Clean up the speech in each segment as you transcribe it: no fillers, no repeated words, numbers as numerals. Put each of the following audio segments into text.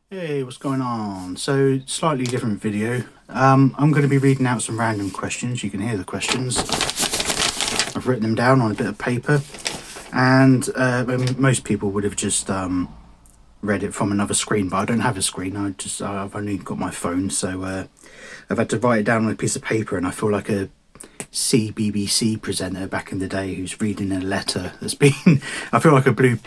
Hey, what's going on? So, slightly different video. I'm going to be reading out some random questions. You can hear the questions. I've written them down on a bit of paper, and most people would have just read it from another screen, but I don't have a screen. I've only got my phone, so I've had to write it down on a piece of paper, and I feel like a CBBC presenter back in the day who's reading a letter that's been. I feel like a Blue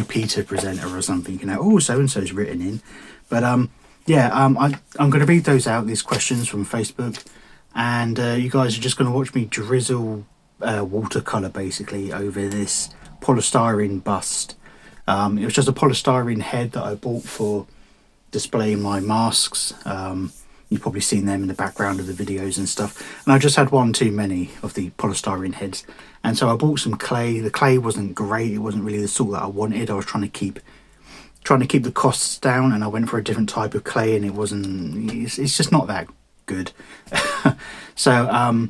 Peter presenter or something. Oh, so and so's written in. But I'm going to read those out, these questions from Facebook, and you guys are just going to watch me drizzle watercolor basically over this polystyrene bust. It was just a polystyrene head that I bought for displaying my masks. You've probably seen them in the background of the videos and stuff. And I just had one too many of the polystyrene heads, and so I bought some clay. The clay wasn't great. It wasn't really the sort that I wanted. I was trying to keep the costs down, and I went for a different type of clay, and it's just not that good. So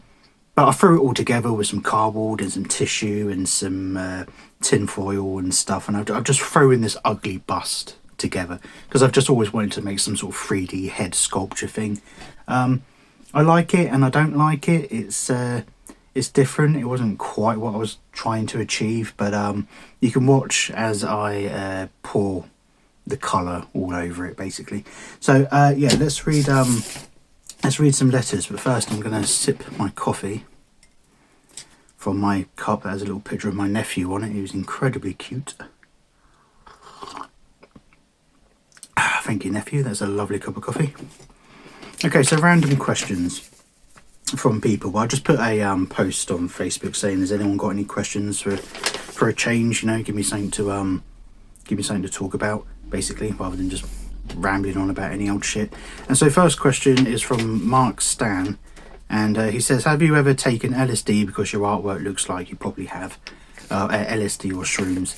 but I threw it all together with some cardboard and some tissue and some tin foil and stuff, and I've just thrown this ugly bust together because I've just always wanted to make some sort of 3D head sculpture thing. I like it and I don't like it. It's different. It wasn't quite what I was trying to achieve, but you can watch as I pour the colour all over it basically. So yeah, let's read some letters, but first I'm going to sip my coffee from my cup that has a little picture of my nephew on it. He was incredibly cute. Thank you, nephew. That's a lovely cup of coffee. Okay, so random questions from people. Well, I just put a post on Facebook saying, has anyone got any questions for a change? You know, give me something to talk about, basically, rather than just rambling on about any old shit. And so first question is from Mark Stan, and he says, have you ever taken LSD because your artwork looks like you probably have? LSD or shrooms?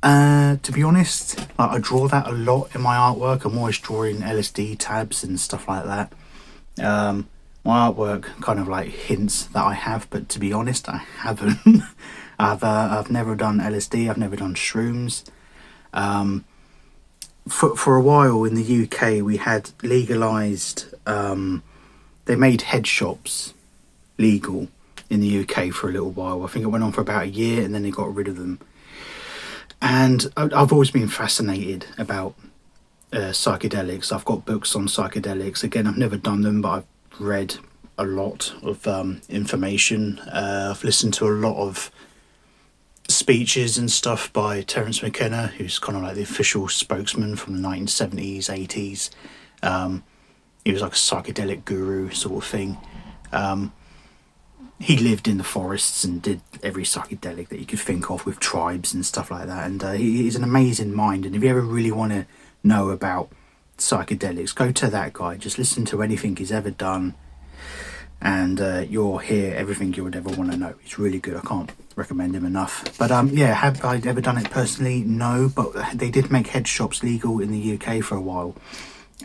To be honest, I draw that a lot in my artwork. I'm always drawing LSD tabs and stuff like that. My artwork kind of like hints that I have, but to be honest, I haven't. I've never done LSD. I've never done shrooms. For a while in the UK, we had legalised. They made head shops legal in the UK for a little while. I think it went on for about a year, and then they got rid of them. And I've always been fascinated about psychedelics. I've got books on psychedelics. Again, I've never done them, but I've read a lot of information. I've listened to a lot of speeches and stuff by Terence McKenna, who's kind of like the official spokesman from the 1970s, 80s. He was like a psychedelic guru sort of thing. He lived in the forests and did every psychedelic that you could think of with tribes and stuff like that. And he's an amazing mind. And if you ever really want to know about psychedelics, go to that guy. Just listen to anything he's ever done, and you'll hear everything you would ever want to know. It's really good. I can't recommend him enough. But yeah, have I ever done it personally? No, but they did make head shops legal in the UK for a while.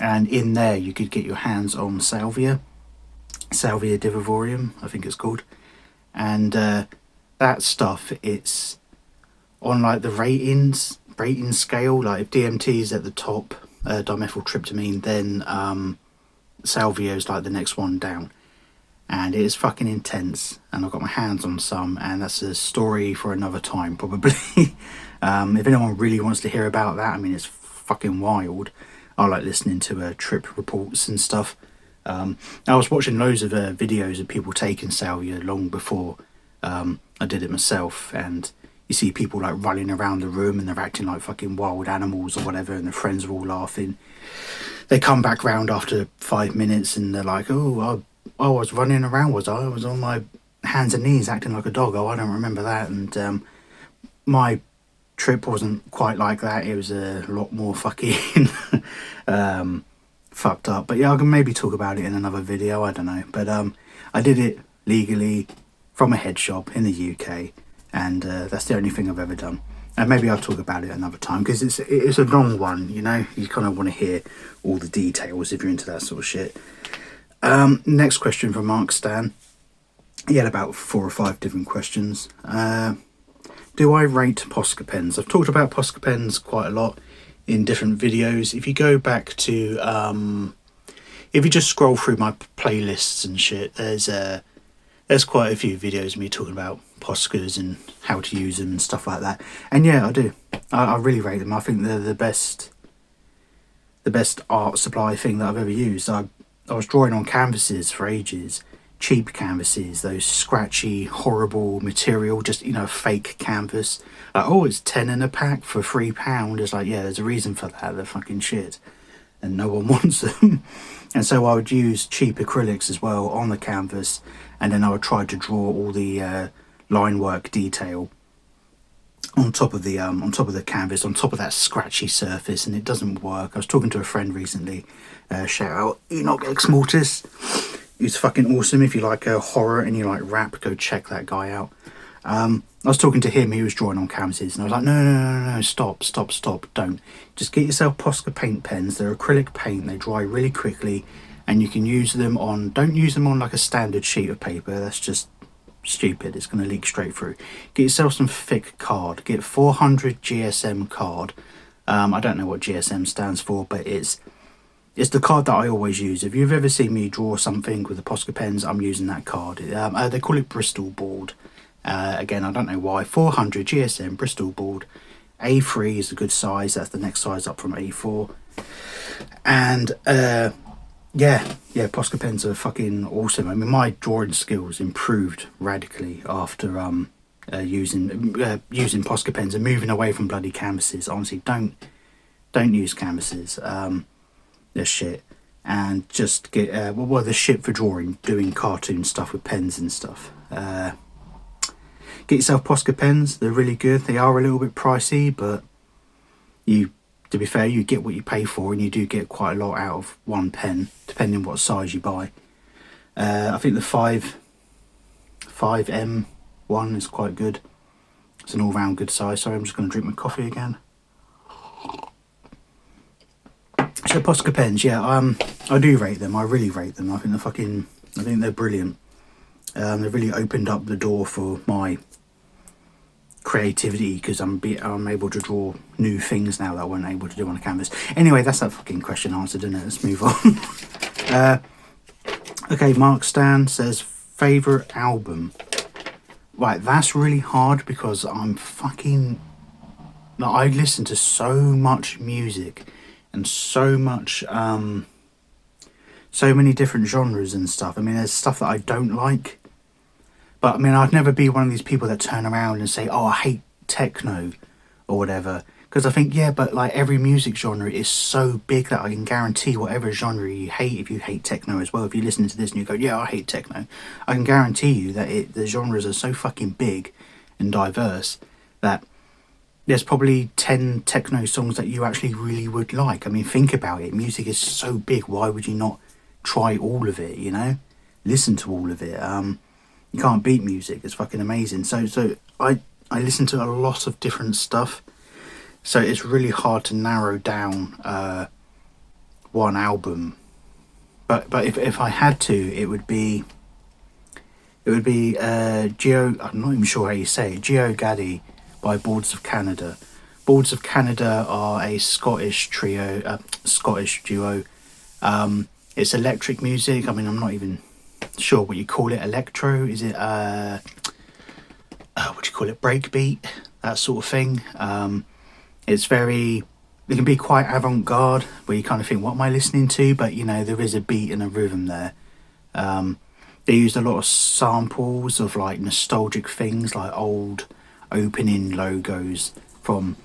And in there, you could get your hands on Salvia divivorium, I think it's called, and that stuff, it's on like the rating scale. Like if DMT is at the top, dimethyltryptamine, then salvia is like the next one down, and it is fucking intense. And I've got my hands on some, and that's a story for another time probably. If anyone really wants to hear about that, I mean, it's fucking wild. I like listening to trip reports and stuff. I was watching loads of videos of people taking salvia long before I did it myself, and you see people like running around the room and they're acting like fucking wild animals or whatever, and their friends are all laughing. They come back round after 5 minutes and they're like, oh, I was running around, was I? I was on my hands and knees acting like a dog. Oh, I don't remember that. And my trip wasn't quite like that. It was a lot more fucking fucked up. But yeah, I can maybe talk about it in another video, I don't know. But I did it legally from a head shop in the UK, and that's the only thing I've ever done. And maybe I'll talk about it another time, because it's a long one, you know. You kind of want to hear all the details if you're into that sort of shit. Next question from Mark Stan. He had about 4 or 5 different questions. Do I rate Posca pens? I've talked about Posca pens quite a lot in different videos. If you go back to if you just scroll through my playlists and shit, there's quite a few videos of me talking about Poscas and how to use them and stuff like that. And yeah, I do. I really rate them. I think they're the best art supply thing that I've ever used. I was drawing on canvases for ages, cheap canvases, those scratchy, horrible material, just, you know, fake canvas. Like, oh, it's 10 in a pack for £3. It's like, yeah, there's a reason for that. They're fucking shit, and no one wants them. And so I would use cheap acrylics as well on the canvas, and then I would try to draw all the line work detail on top of the canvas, on top of that scratchy surface, and it doesn't work. I was talking to a friend recently, shout out Enoch X Mortis, who's fucking awesome. If you like horror and you like rap, go check that guy out. I was talking to him, he was drawing on canvases, and I was like, no, stop, don't. Just get yourself Posca paint pens. They're acrylic paint, they dry really quickly, and you can use them on, don't use them on like a standard sheet of paper, that's just stupid, it's going to leak straight through. Get yourself some thick card, get 400 GSM card. I don't know what GSM stands for, but it's the card that I always use. If you've ever seen me draw something with the Posca pens, I'm using that card. They call it Bristol board. Again, I don't know why. 400 GSM Bristol board. A3 is a good size, that's the next size up from A4. And yeah, Posca pens are fucking awesome. I mean, my drawing skills improved radically after using Posca pens and moving away from bloody canvases. Honestly, don't use canvases. They're shit. And just get they're shit for drawing, doing cartoon stuff with pens and stuff. Get yourself Posca pens. They're really good. They are a little bit pricey, but to be fair, you get what you pay for, and you do get quite a lot out of one pen, depending on what size you buy. I think the 5M one is quite good. It's an all-round good size. Sorry, I'm just going to drink my coffee again. So Posca pens, yeah, I do rate them. I really rate them. I think they're brilliant. They've really opened up the door for my creativity, because I'm able to draw new things now that I wasn't able to do on a canvas. Anyway, that's that fucking question answered, isn't it? Let's move on. Okay, Mark Stan says favourite album. Right, that's really hard, because I'm fucking... I listen to so much music and so much... so many different genres and stuff. I mean, there's stuff that I don't like. But I mean, I'd never be one of these people that turn around and say, oh, I hate techno or whatever. Because I think, yeah, but like every music genre is so big that I can guarantee whatever genre you hate, if you hate techno as well, if you listen to this and you go, yeah, I hate techno, I can guarantee you that the genres are so fucking big and diverse that there's probably 10 techno songs that you actually really would like. I mean, think about it. Music is so big. Why would you not try all of it, you know? Listen to all of it. You can't beat music. It's fucking amazing. So I listen to a lot of different stuff. So it's really hard to narrow down one album. But if I had to, it would be Geo. I'm not even sure how you say it. Geo Gaddy by Boards of Canada. Boards of Canada are a Scottish duo. It's electric music. I mean, I'm not even sure what you call it. Electro, is it what do you call it, breakbeat, that sort of thing. It can be quite avant-garde, where you kind of think, what am I listening to? But you know, there is a beat and a rhythm there. They used a lot of samples of like nostalgic things, like old opening logos from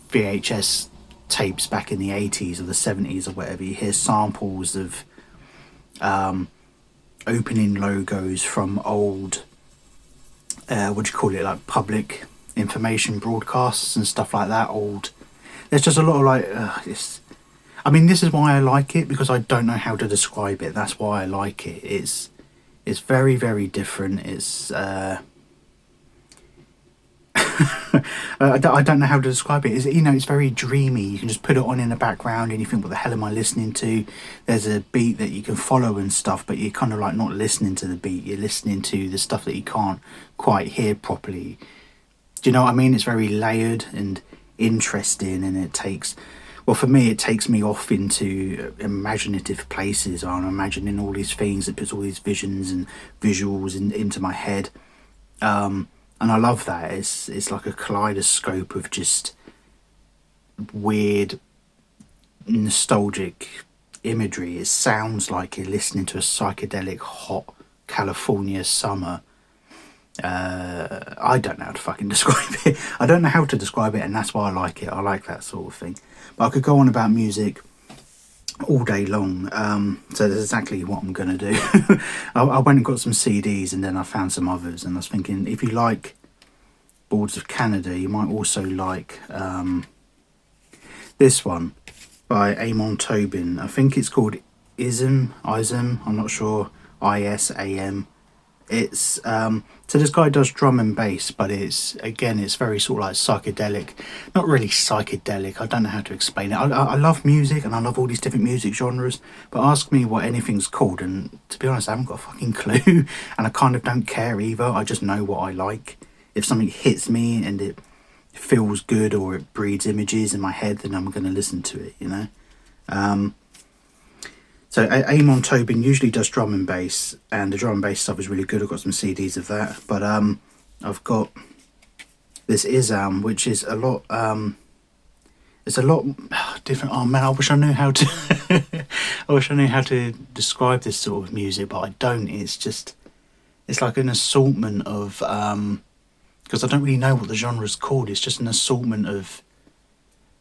VHS tapes back in the 80s or the 70s or whatever. You hear samples of opening logos from old like public information broadcasts and stuff like that. There's just a lot of like I mean, this is why I like it, because I don't know how to describe it. That's why I like it. It's very, very different. It's I don't know how to describe it. It's very dreamy. You can just put it on in the background and you think, what the hell am I listening to? There's a beat that you can follow and stuff, but you're kind of like not listening to the beat. You're listening to the stuff that you can't quite hear properly. Do you know what I mean? It's very layered and interesting, and it takes well, for me, it takes me off into imaginative places. I'm imagining all these things. It puts all these visions and visuals into my head. And I love that. It's like a kaleidoscope of just weird, nostalgic imagery. It sounds like you're listening to a psychedelic, hot California summer. I don't know how to fucking describe it. I don't know how to describe it, and that's why I like it. I like that sort of thing. But I could go on about music all day long. So that's exactly what I'm going to do. I went and got some CDs, and then I found some others, and I was thinking, if you like Boards of Canada, you might also like this one by Amon Tobin. I think it's called Ism, I'm not sure, ISAM. It's so this guy does drum and bass, but it's very sort of like psychedelic. Not really psychedelic, I don't know how to explain it. I love music, and I love all these different music genres, but ask me what anything's called, and to be honest, I haven't got a fucking clue. And I kind of don't care either. I just know what I like. If something hits me and it feels good, or it breeds images in my head, then I'm going to listen to it, you know. So Amon Tobin usually does drum and bass, and the drum and bass stuff is really good. I've got some CDs of that, but I've got this Isam, which is a lot. It's a lot different. Oh man, I wish I knew how to. I wish I knew how to describe this sort of music, but I don't. It's like an assortment of because I don't really know what the genre's called. It's just an assortment of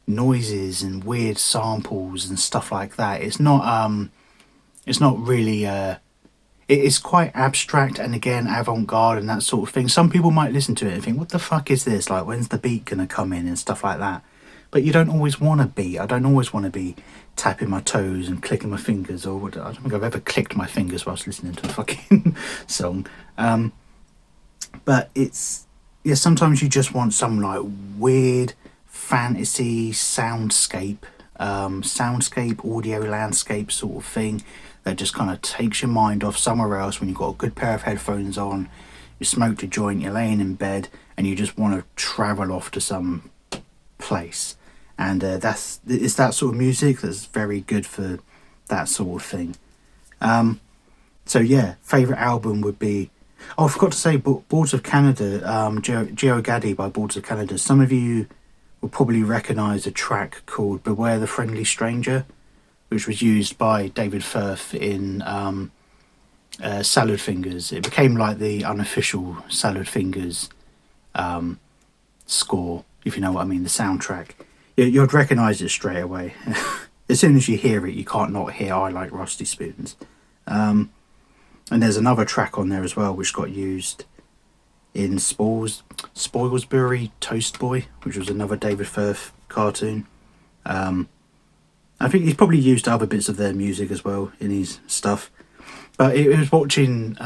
noises and weird samples and stuff like that. It's not really it's quite abstract, and again avant-garde and that sort of thing. Some people might listen to it and think, what the fuck is this, like when's the beat gonna come in and stuff like that. But you don't always want a beat. I don't always want to be tapping my toes and clicking my fingers, or I don't think I've ever clicked my fingers whilst listening to a fucking song. But sometimes you just want some like weird fantasy soundscape audio landscape sort of thing that just kind of takes your mind off somewhere else when you've got a good pair of headphones on, you smoked a joint, you're laying in bed, and you just want to travel off to some place. And it's that sort of music that's very good for that sort of thing. So yeah, favourite album would be, I forgot to say, Boards of Canada, Geo Gaddy by Boards of Canada. Some of you will probably recognise a track called Beware the Friendly Stranger, which was used by David Firth in Salad Fingers. It became like the unofficial Salad Fingers score, if you know what I mean, the soundtrack. You'd recognise it straight away. As soon as you hear it, you can't not hear I Like Rusty Spoons. And there's another track on there as well which got used in Spoilsbury Toast Boy, which was another David Firth cartoon. I think he's probably used other bits of their music as well in his stuff. But it was watching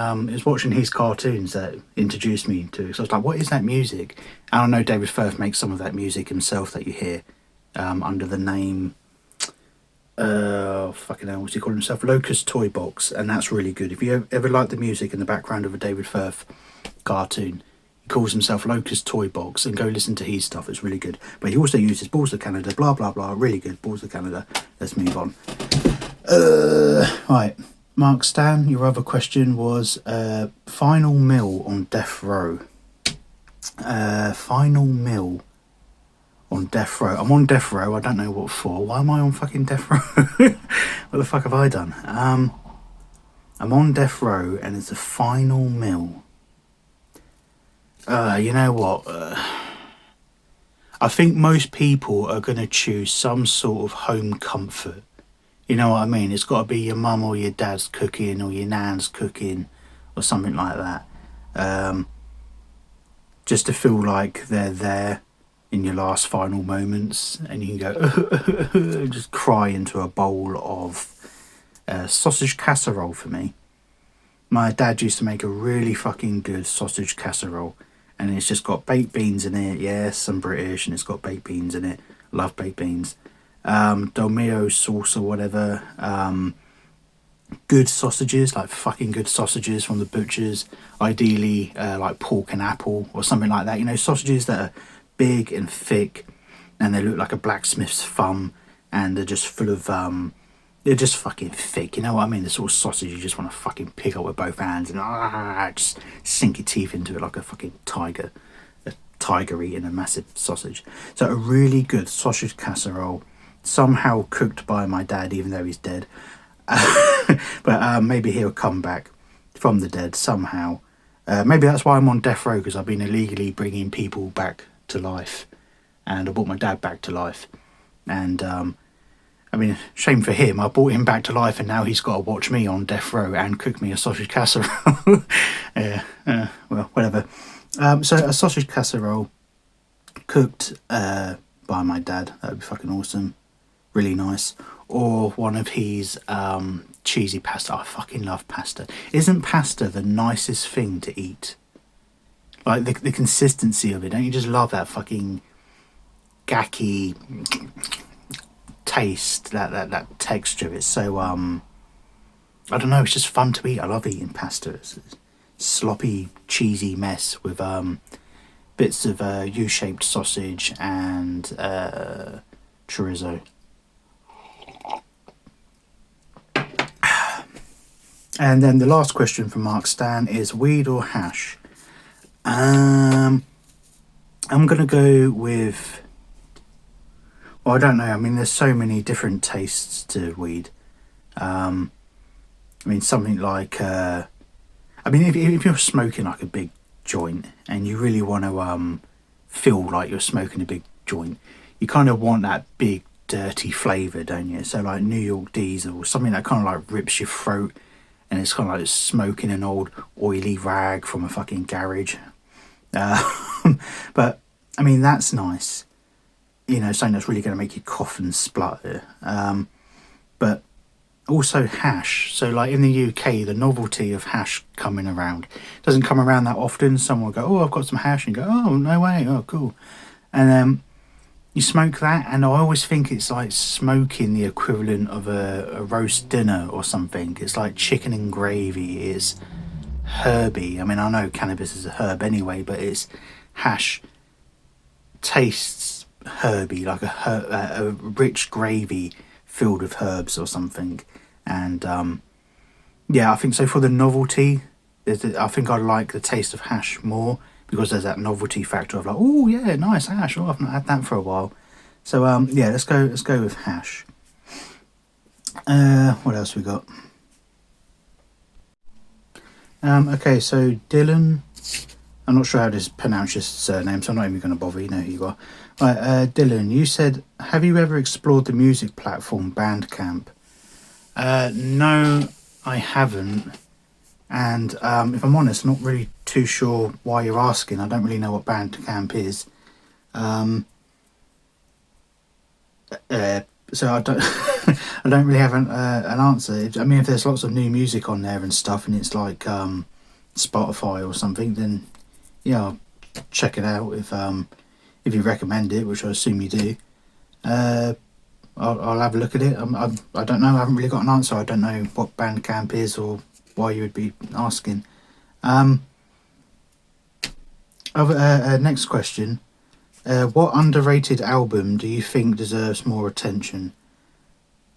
his cartoons that introduced me to it. So I was like, what is that music? And I know David Firth makes some of that music himself that you hear under the name, fucking hell, what's he called himself? Locust Toy Box. And that's really good. If you ever like the music in the background of a David Firth cartoon, he calls himself Locust Toy Box, and go listen to his stuff. It's really good. But he also uses Balls of Canada, blah blah blah, really good. Balls of Canada. Let's move on. Right, Mark Stan, your other question was final meal on death row. Final meal on death row. I'm on death row, I don't know what for. Why am I on fucking death row? What the fuck have I done? I'm on death row, and it's a final meal. You know what? I think most people are going to choose some sort of home comfort. You know what I mean? It's got to be your mum or your dad's cooking, or your nan's cooking, or something like that. Just to feel like they're there in your last final moments, and you can go just cry into a bowl of sausage casserole. For me, my dad used to make a really fucking good sausage casserole, and it's just got baked beans in it. Yes, I'm British, and it's got baked beans in it. Love baked beans. Dolmio sauce or whatever. Good sausages, like fucking good sausages from the butchers. Ideally, like pork and apple or something like that. You know, sausages that are big and thick, and they look like a blacksmith's thumb, and they're just full of they're just fucking thick, you know what I mean? The sort of sausage you just want to fucking pick up with both hands and just sink your teeth into it like a fucking tiger. A tiger eating a massive sausage. So a really good sausage casserole, somehow cooked by my dad, even though he's dead. But maybe he'll come back from the dead somehow. Maybe that's why I'm on death row, because I've been illegally bringing people back to life. And I brought my dad back to life. And I mean, shame for him. I brought him back to life, and now he's got to watch me on death row and cook me a sausage casserole. Yeah, well, whatever. So a sausage casserole cooked by my dad. That would be fucking awesome. Really nice. Or one of his cheesy pasta. I fucking love pasta. Isn't pasta the nicest thing to eat? Like the consistency of it. Don't you just love that fucking gacky taste, that texture? It's so I don't know, it's just fun to eat. I love eating pasta. It's a sloppy cheesy mess with bits of U-shaped sausage and chorizo. And then the last question from Mark Stan is weed or hash. I'm gonna go with, well, I don't know. I mean, there's so many different tastes to weed. I mean, something like, I mean, if you're smoking like a big joint and you really want to feel like you're smoking a big joint, you kind of want that big dirty flavour, don't you? So like New York Diesel, something that kind of like rips your throat, and it's kind of like smoking an old oily rag from a fucking garage. But I mean, that's nice. You know, something that's really going to make you cough and splutter. But also hash. So like in the UK, the novelty of hash coming around doesn't come around that often. Someone will go, oh, I've got some hash, and you go, oh, no way, oh, cool. And you smoke that, and I always think it's like smoking the equivalent of a roast dinner or something. It's like chicken and gravy. It's herby. I mean, I know cannabis is a herb anyway, but it's hash tastes herby, like a rich gravy filled with herbs or something. And yeah, I think so. For the novelty, I think I like the taste of hash more, because there's that novelty factor of like, oh yeah, nice hash. Oh, I've not had that for a while. So yeah, let's go with hash. What else we got? Okay, so Dylan, I'm not sure how to pronounce your surname, so I'm not even going to bother. You know who you are. Right, Dylan, you said, have you ever explored the music platform Bandcamp? No, I haven't. And if I'm honest, I'm not really too sure why you're asking. I don't really know what Bandcamp is. So I don't, I don't really have an answer. I mean, if there's lots of new music on there and stuff, and it's like Spotify or something, then yeah, I'll check it out if you recommend it, which I assume you do. I'll have a look at it. I don't know. I haven't really got an answer. I don't know what Bandcamp is or why you would be asking. Next question. What underrated album do you think deserves more attention?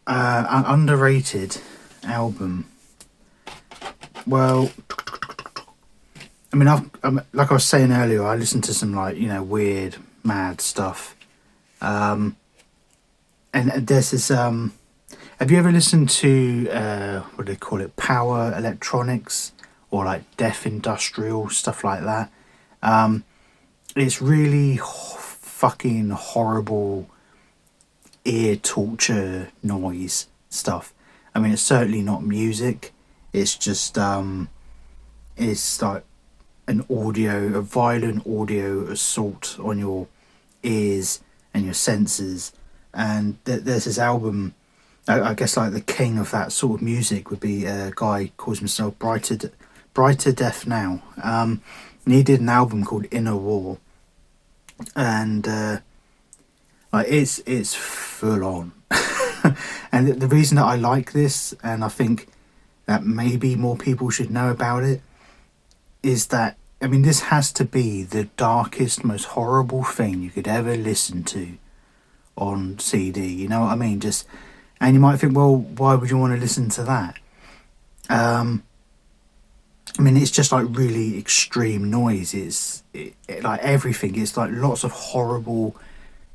An underrated album. Well, I mean, like I was saying earlier, I listened to some like, you know, weird, mad stuff. And there's this. Have you ever listened to what do they call it? Power electronics, or like death industrial stuff like that. It's really fucking horrible ear torture noise stuff. I mean, it's certainly not music. It's just it's like a violent audio assault on your ears and your senses. And there's this album. I guess like the king of that sort of music would be a guy who calls himself Brighter Death Now. And he did an album called Inner War, and like it's full on. And the reason that I like this, and I think that maybe more people should know about it, is that, I mean, this has to be the darkest, most horrible thing you could ever listen to on CD, you know what I mean? Just, and you might think, well, why would you want to listen to that? I mean, it's just like really extreme noise. Like everything. It's like lots of horrible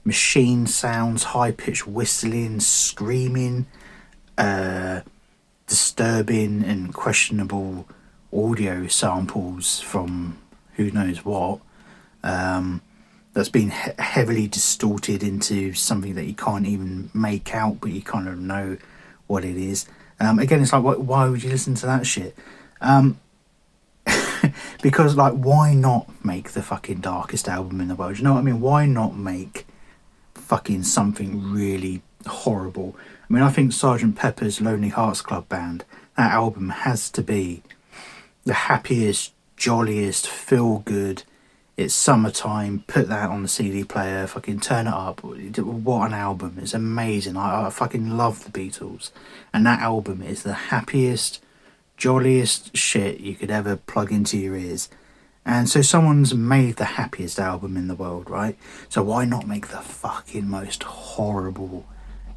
machine sounds, high pitched whistling, screaming, disturbing and questionable audio samples from who knows what. That's been heavily distorted into something that you can't even make out, but you kind of know what it is. Again, it's like, why would you listen to that shit? Because, like, why not make the fucking darkest album in the world? You know what I mean? Why not make fucking something really horrible? I mean, I think Sergeant Pepper's Lonely Hearts Club Band, that album has to be the happiest, jolliest, feel good. It's summertime, put that on the CD player, fucking turn it up. What an album. It's amazing. I fucking love the Beatles. And that album is the happiest, jolliest shit you could ever plug into your ears. And so someone's made the happiest album in the world, right? So why not make the fucking most horrible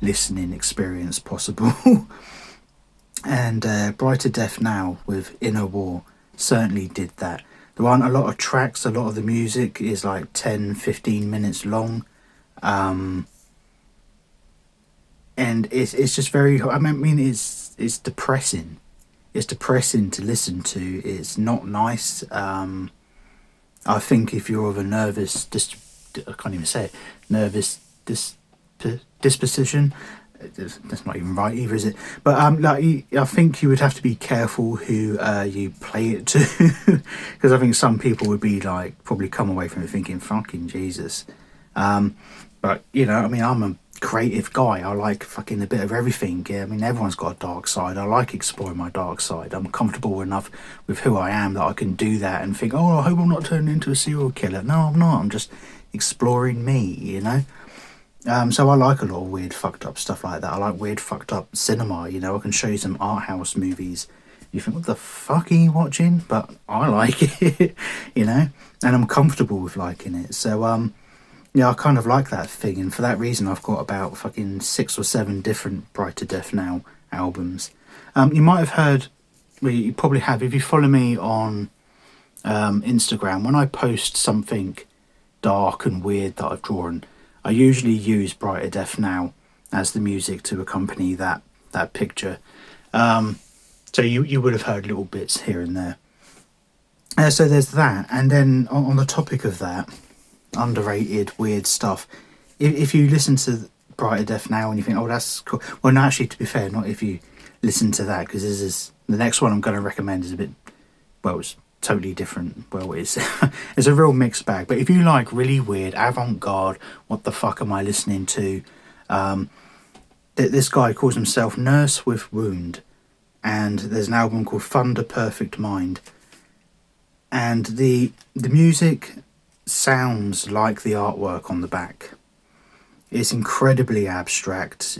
listening experience possible? And Brighter Death Now with Inner War certainly did that. There aren't a lot of tracks, a lot of the music is like 10-15 minutes long. And it's just very, I mean, it's depressing. It's depressing to listen to. It's not nice. I think if you're of a nervous, I can't even say it, nervous disposition, that's not even right either, is it? But like, I think you would have to be careful who you play it to, because I think some people would be like, probably come away from it thinking, fucking Jesus. But you know, I mean, I'm a creative guy. I like fucking a bit of everything. Yeah, I mean, everyone's got a dark side. I like exploring my dark side. I'm comfortable enough with who I am that I can do that and think, oh, I hope I'm not turning into a serial killer. No, I'm not. I'm just exploring me, you know? So I like a lot of weird fucked up stuff like that. I like weird fucked up cinema, you know. I can show you some art house movies. You think, what the fuck are you watching? But I like it, you know, and I'm comfortable with liking it. So yeah, I kind of like that thing, and for that reason I've got about fucking 6 or 7 different Brighter Death Now albums. You might have heard, well, you probably have, if you follow me on Instagram, when I post something dark and weird that I've drawn, I usually use Brighter Death Now as the music to accompany that picture. So you would have heard little bits here and there. So there's that, and then on the topic of that, underrated weird stuff. If you listen to Brighter Death Now and you think, oh, that's cool. Well, no, actually, to be fair, not if you listen to that, because this is the next one I'm going to recommend is a bit, well, it's totally different. Well, it's it's a real mixed bag. But if you like really weird avant-garde, what the fuck am I listening to? This guy calls himself Nurse with Wound, and there's an album called Thunder Perfect Mind, and the music sounds like the artwork on the back. It's incredibly abstract.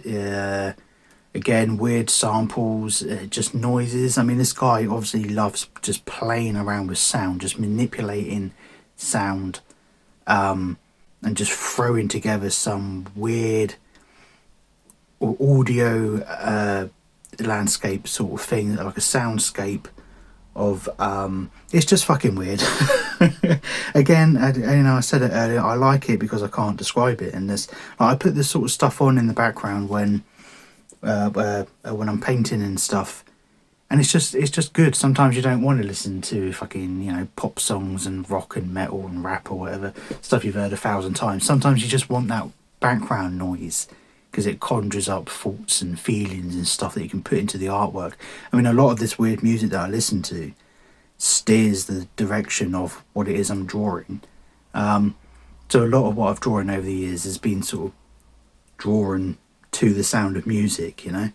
Again, weird samples, just noises. I mean, this guy obviously loves just playing around with sound, just manipulating sound, and just throwing together some weird audio landscape sort of thing, like a soundscape of it's just fucking weird. Again, you know, I said it earlier, I like it because I can't describe it, and this, like, I put this sort of stuff on in the background when I'm painting and stuff, and it's just good. Sometimes you don't want to listen to fucking, you know, pop songs and rock and metal and rap or whatever stuff you've heard 1,000 times. Sometimes you just want that background noise because it conjures up thoughts and feelings and stuff that you can put into the artwork. I mean, a lot of this weird music that I listen to steers the direction of what it is I'm drawing. So a lot of what I've drawn over the years has been sort of drawn to the sound of music, you know.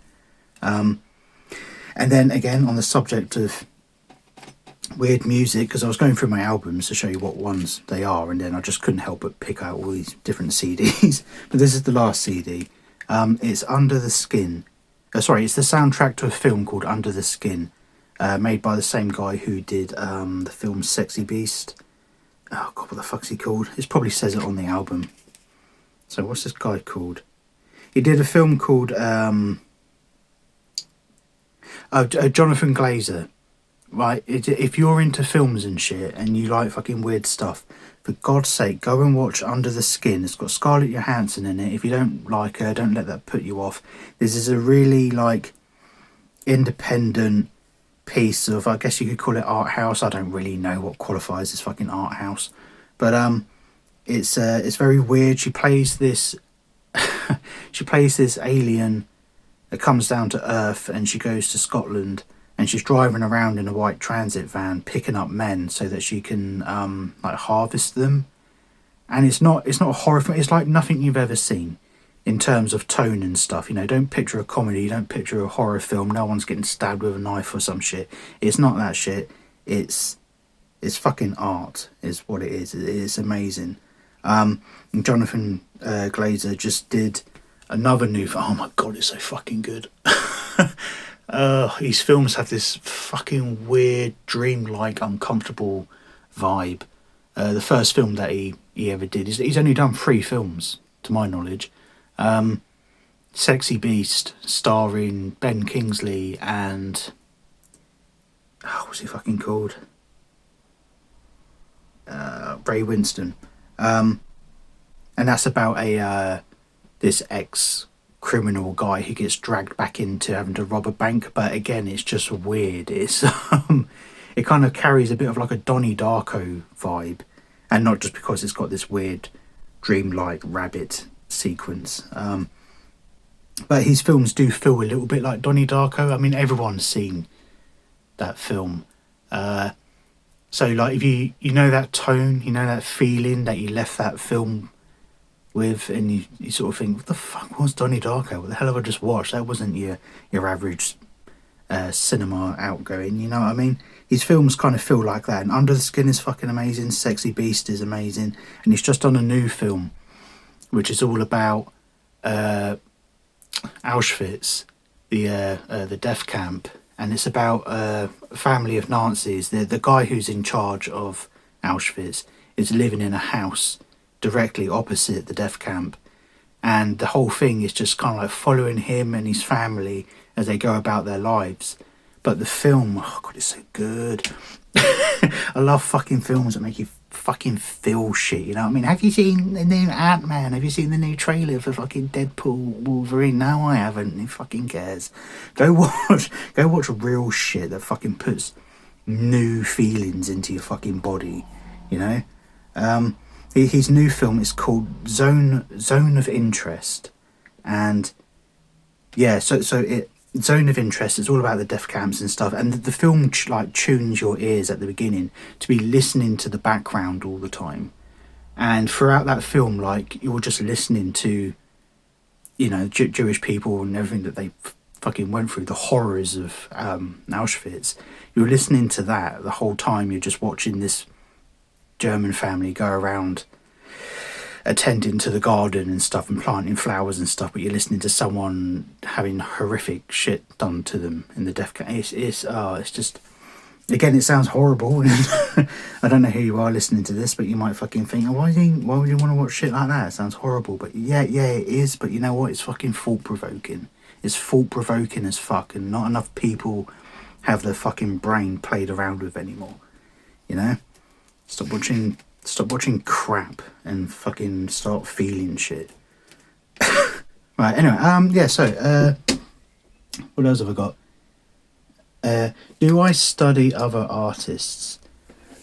And then again, on the subject of weird music, because I was going through my albums to show you what ones they are, and then I just couldn't help but pick out all these different CDs. But this is the last CD. It's Under the Skin. It's the soundtrack to a film called Under the Skin, made by the same guy who did the film Sexy Beast. Oh god, what the fuck's he called? It probably says it on the album. So what's this guy called? He did a film called Jonathan Glazer. Right, if you're into films and shit and you like fucking weird stuff, for God's sake, go and watch Under the Skin. It's got Scarlett Johansson in it. If you don't like her, don't let that put you off. This is a really like independent piece of, I guess you could call it art house. I don't really know what qualifies as fucking art house, but it's very weird. She plays this she plays this alien that comes down to Earth, and she goes to Scotland, and she's driving around in a white transit van picking up men so that she can like harvest them. And it's not a horror film. It's like nothing you've ever seen in terms of tone and stuff. You know, don't picture a comedy, don't picture a horror film, no one's getting stabbed with a knife or some shit. It's not that shit. It's fucking art is what it is. It's amazing. And Jonathan Glazer just did another new film. Oh my god, it's so fucking good. His films have this fucking weird, dreamlike, uncomfortable vibe. The first film that he ever did, he's only done 3 films, to my knowledge. Sexy Beast, starring Ben Kingsley and... what's he fucking called? Ray Winston. And that's about this ex-criminal guy who gets dragged back into having to rob a bank. But again, it's just weird. It's it kind of carries a bit of like a Donnie Darko vibe. And not just because it's got this weird dreamlike rabbit sequence. But his films do feel a little bit like Donnie Darko. I mean, everyone's seen that film. So like if you know that tone, you know that feeling that you left that film with, and you sort of think, what the fuck was Donnie Darko? What the hell have I just watched? That wasn't your average cinema outgoing, you know what I mean? His films kind of feel like that. And Under the Skin is fucking amazing. Sexy Beast is amazing. And he's just on a new film which is all about Auschwitz, the death camp. And it's about a family of Nazis. The guy who's in charge of Auschwitz is living in a house directly opposite the death camp. And the whole thing is just kind of like following him and his family as they go about their lives. But the film, oh god, it's so good. I love fucking films that make you fucking feel shit, you know what I mean? Have you seen the new Ant-Man? Have you seen the new trailer for fucking Deadpool Wolverine? No, I haven't. Who fucking cares? Go watch real shit that fucking puts new feelings into your fucking body, you know? His new film is called Zone of Interest, and yeah, so it Zone of Interest is all about the death camps and stuff, and the film like tunes your ears at the beginning to be listening to the background all the time, and throughout that film, like you're just listening to, you know, Jewish people and everything that they fucking went through, the horrors of Auschwitz. You're listening to that the whole time. You're just watching this German family go around attending to the garden and stuff and planting flowers and stuff, but you're listening to someone having horrific shit done to them in the death camp. It's just, again, it sounds horrible. I don't know who you are listening to this, but you might fucking think, oh, why would you want to watch shit like that? It sounds horrible. But yeah, it is. But you know what? It's fucking thought-provoking. It's thought-provoking as fuck, and not enough people have their fucking brain played around with anymore. You know? Stop watching crap and fucking start feeling shit. Right, anyway, so what else have I got? Do I study other artists?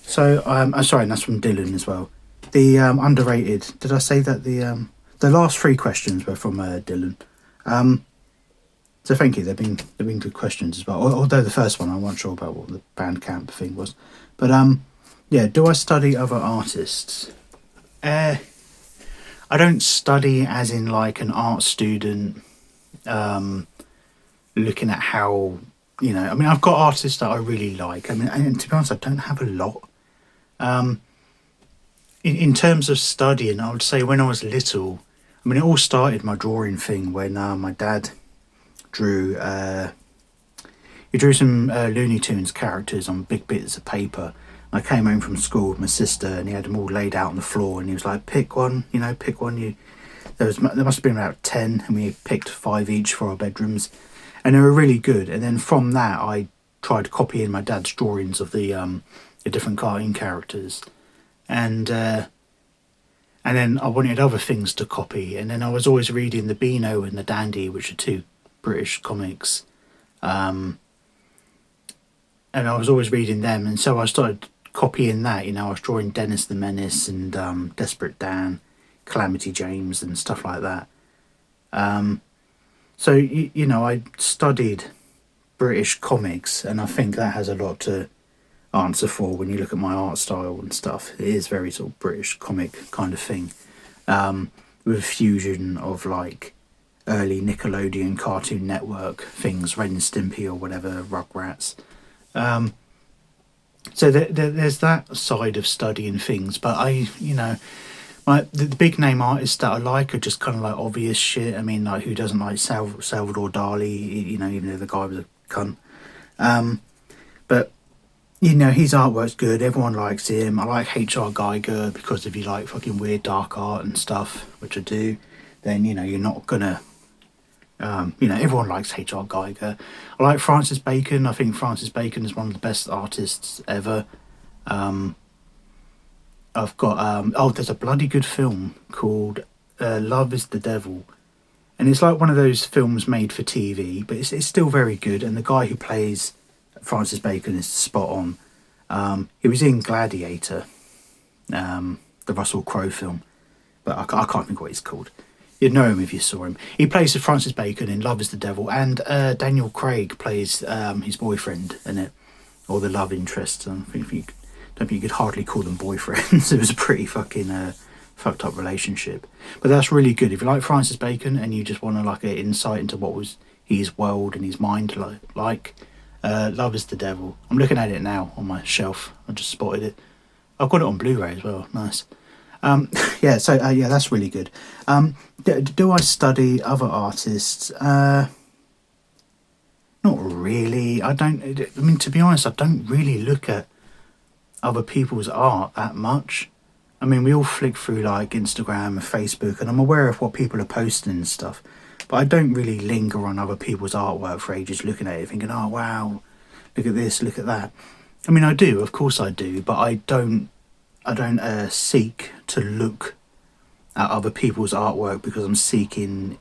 So I'm sorry, and that's from Dylan as well. The underrated, did I say that the last 3 questions were from Dylan? So thank you, they've been good questions as well. Although the first one I wasn't sure about what the Bandcamp thing was. But yeah, do I study other artists? I don't study as in like an art student, looking at how, you know, I mean, I've got artists that I really like. I mean, and to be honest, I don't have a lot. In terms of studying, I would say when I was little, I mean, it all started my drawing thing when my dad drew, he drew some Looney Tunes characters on big bits of paper. I came home from school with my sister and he had them all laid out on the floor and he was like, pick one, you There must have been about 10, and we picked 5 each for our bedrooms, and they were really good. And then from that, I tried copying my dad's drawings of the different cartoon characters, and then I wanted other things to copy. And then I was always reading the Beano and the Dandy, which are 2 British comics, and I was always reading them. And so I started copying that. I was drawing Dennis the Menace and Desperate Dan, Calamity James, and stuff like that. So I studied British comics, and I think that has a lot to answer for when you look at my art style and stuff. It is very sort of British comic kind of thing, with a fusion of like early Nickelodeon Cartoon Network things, Ren and Stimpy or whatever, Rugrats. So there's that side of studying things, but the big name artists that I like are just kind of like obvious shit. I mean, like, who doesn't like Salvador Dali? Even though the guy was a cunt. But his artwork's good. Everyone likes him. I like H.R. Geiger because if you like fucking weird dark art and stuff, which I do, then you're not gonna. Everyone likes H.R. Geiger. I like Francis Bacon. I think Francis Bacon is one of the best artists ever. I've got there's a bloody good film called Love is the Devil, and it's like one of those films made for TV, but it's still very good. And the guy who plays Francis Bacon is spot on. He was in Gladiator, the Russell Crowe film, but I can't think what he's called. You'd know him if you saw him. He plays Francis Bacon in Love is the Devil, and Daniel Craig plays his boyfriend in it, or the love interest. I don't think you could hardly call them boyfriends. It was a pretty fucking fucked up relationship. But that's really good. If you like Francis Bacon and you just want to like an insight into what was his world and his mind like, Love is the Devil. I'm looking at it now on my shelf. I just spotted it. I've got it on Blu-ray as well. Nice. So that's really good. Do I study other artists? Not really. To be honest, I don't really look at other people's art that much. I mean, we all flick through like Instagram and Facebook, and I'm aware of what people are posting and stuff, but I don't really linger on other people's artwork for ages, looking at it thinking, oh wow, look at this, look at that. I mean, I do, of course I do, but I don't seek to look at other people's artwork because I'm seeking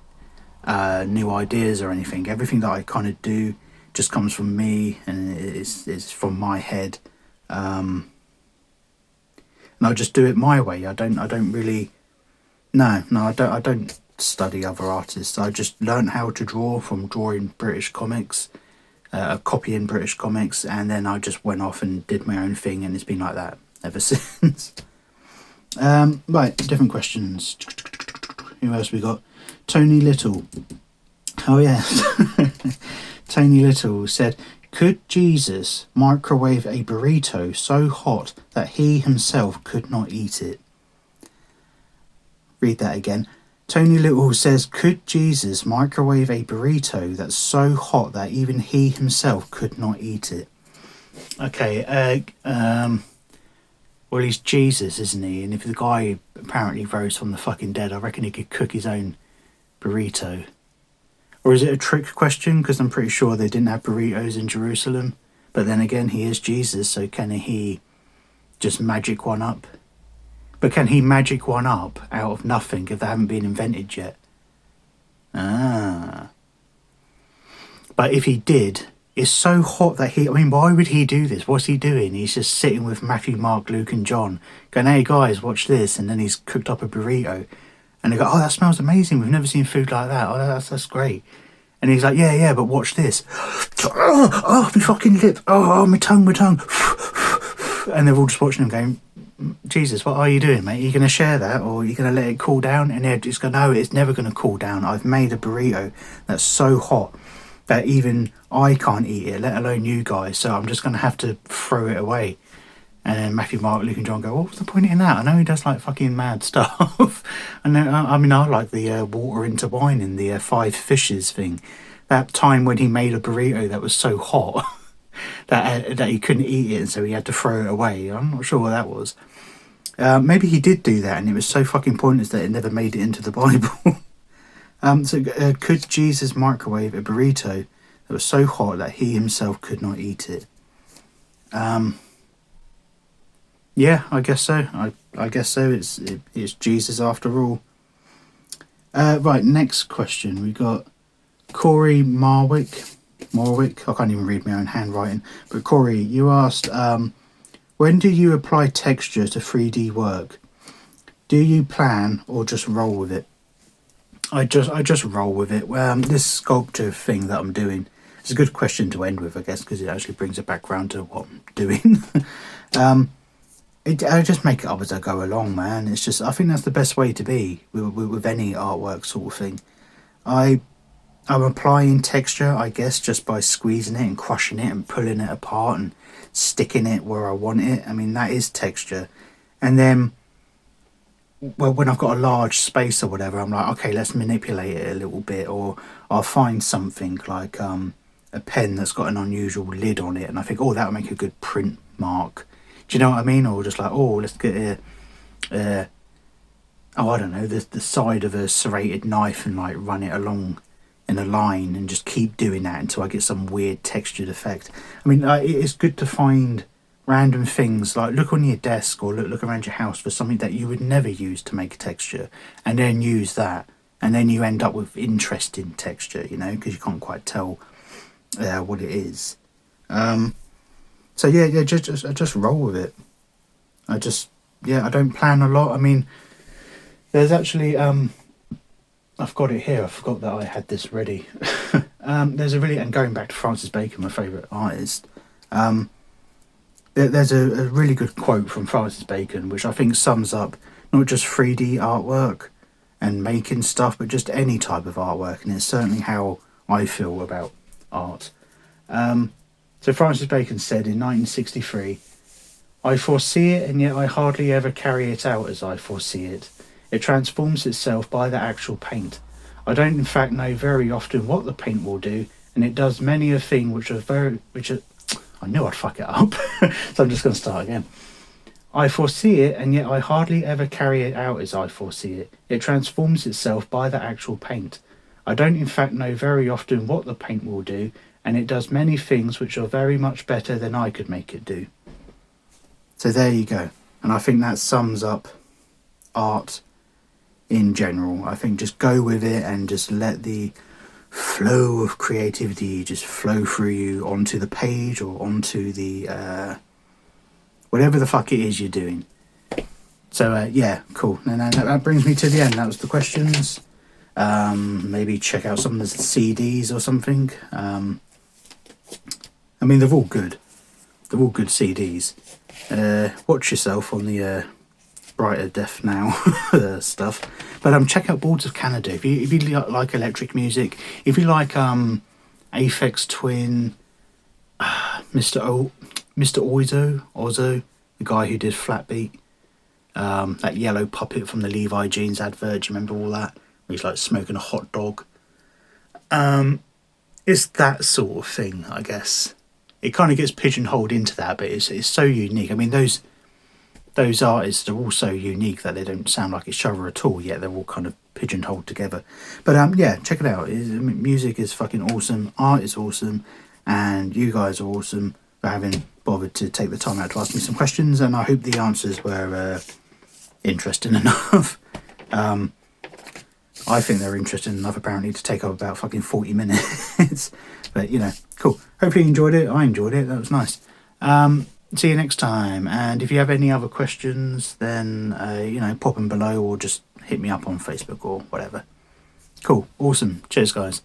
new ideas or anything. Everything that I kind of do just comes from me, and it's from my head. And I just do it my way. I don't study other artists. I just learned how to draw from drawing British comics, copying British comics, and then I just went off and did my own thing, and it's been like that ever since. Right, different questions. Who else we got? Tony Little. Oh yeah. Tony Little said, could Jesus microwave a burrito so hot that he himself could not eat it? Read that again. Tony Little says, could Jesus microwave a burrito that's so hot that even he himself could not eat it? Okay, well, he's Jesus, isn't he? And if the guy apparently rose from the fucking dead, I reckon he could cook his own burrito. Or is it a trick question? Because I'm pretty sure they didn't have burritos in Jerusalem. But then again, he is Jesus, so can he just magic one up? But can he magic one up out of nothing if they haven't been invented yet? Ah. But if he did, it's so hot that why would he do this? What's he doing? He's just sitting with Matthew, Mark, Luke and John going, hey guys, watch this. And then he's cooked up a burrito. And they go, oh, that smells amazing. We've never seen food like that. Oh, that's great. And he's like, yeah, but watch this. Oh, my fucking lip. Oh, my tongue. And they're all just watching him going, Jesus, what are you doing, mate? Are you going to share that, or are you going to let it cool down? And they're just going, no, it's never going to cool down. I've made a burrito that's so hot that even I can't eat it, let alone you guys. So I'm just going to have to throw it away. And then Matthew, Mark, Luke and John go, what was the point in that? I know he does like fucking mad stuff. And then, I like the water into wine in the 5 fishes thing. That time when he made a burrito that was so hot that he couldn't eat it, and so he had to throw it away. I'm not sure what that was. Maybe he did do that and it was so fucking pointless that it never made it into the Bible. Could Jesus microwave a burrito that was so hot that he himself could not eat it? Yeah, I guess so. I guess so. It's Jesus after all. Right, next question. We got Corey Marwick. I can't even read my own handwriting. But Corey, you asked, when do you apply texture to 3D work? Do you plan or just roll with it? I just roll with it. This sculpture thing that I'm doing, it's a good question to end with, I guess, because it actually brings it back round to what I'm doing. I just make it up as I go along, man. It's just, I think that's the best way to be with any artwork sort of thing. I'm applying texture, I guess, just by squeezing it and crushing it and pulling it apart and sticking it where I want it. I mean, that is texture. And then, well, when I've got a large space or whatever, I'm like, okay, let's manipulate it a little bit, or I'll find something like a pen that's got an unusual lid on it, and I think, oh, that'll make a good print mark. Do you know what I mean? Or just like, oh, let's get I don't know, the side of a serrated knife and like run it along in a line and just keep doing that until I get some weird textured effect. I mean, it's good to find random things, like look on your desk or look around your house for something that you would never use to make a texture, and then use that, and then you end up with interesting texture, you know, because you can't quite tell what it is. So yeah, just roll with it. I don't plan a lot. I mean, there's actually I've got it here. I forgot that I had this ready. There's a really, and going back to Francis Bacon, my favourite artist, there's a really good quote from Francis Bacon, which I think sums up not just 3D artwork and making stuff, but just any type of artwork, and it's certainly how I feel about art. So Francis Bacon said in 1963, "I foresee it, and yet I hardly ever carry it out as I foresee it. It transforms itself by the actual paint. I don't in fact know very often what the paint will do, and it does many a thing which are I knew I'd fuck it up, so I'm just going to start again. I foresee it, and yet I hardly ever carry it out as I foresee it. It transforms itself by the actual paint. I don't in fact know very often what the paint will do, and it does many things which are very much better than I could make it do." So there you go. And I think that sums up art in general. I think just go with it and just let the flow of creativity just flow through you onto the page or onto the whatever the fuck it is you're doing. So yeah, cool. And that brings me to the end. That was the questions. Maybe check out some of the CDs or something. I mean, they're all good. They're all good CDs. Watch yourself on the Brighter Death Now stuff. But check out Boards of Canada. If you like electric music, if you like Aphex Twin, Mr. Ozzo, the guy who did Flat Beat, that yellow puppet from the Levi Jeans advert, do you remember all that? He's like smoking a hot dog. It's that sort of thing, I guess. It kind of gets pigeonholed into that, but it's so unique. I mean, those artists are all so unique that they don't sound like each other at all, yet they're all kind of pigeonholed together. But yeah, check it out. Music is fucking awesome, art is awesome, and you guys are awesome for having bothered to take the time out to ask me some questions, and I hope the answers were interesting enough. I think they're interesting enough, apparently, to take up about fucking 40 minutes. But, you know, cool. Hopefully you enjoyed it. I enjoyed it. That was nice. See you next time. And if you have any other questions, then, you know, pop them below or just hit me up on Facebook or whatever. Cool. Awesome. Cheers, guys.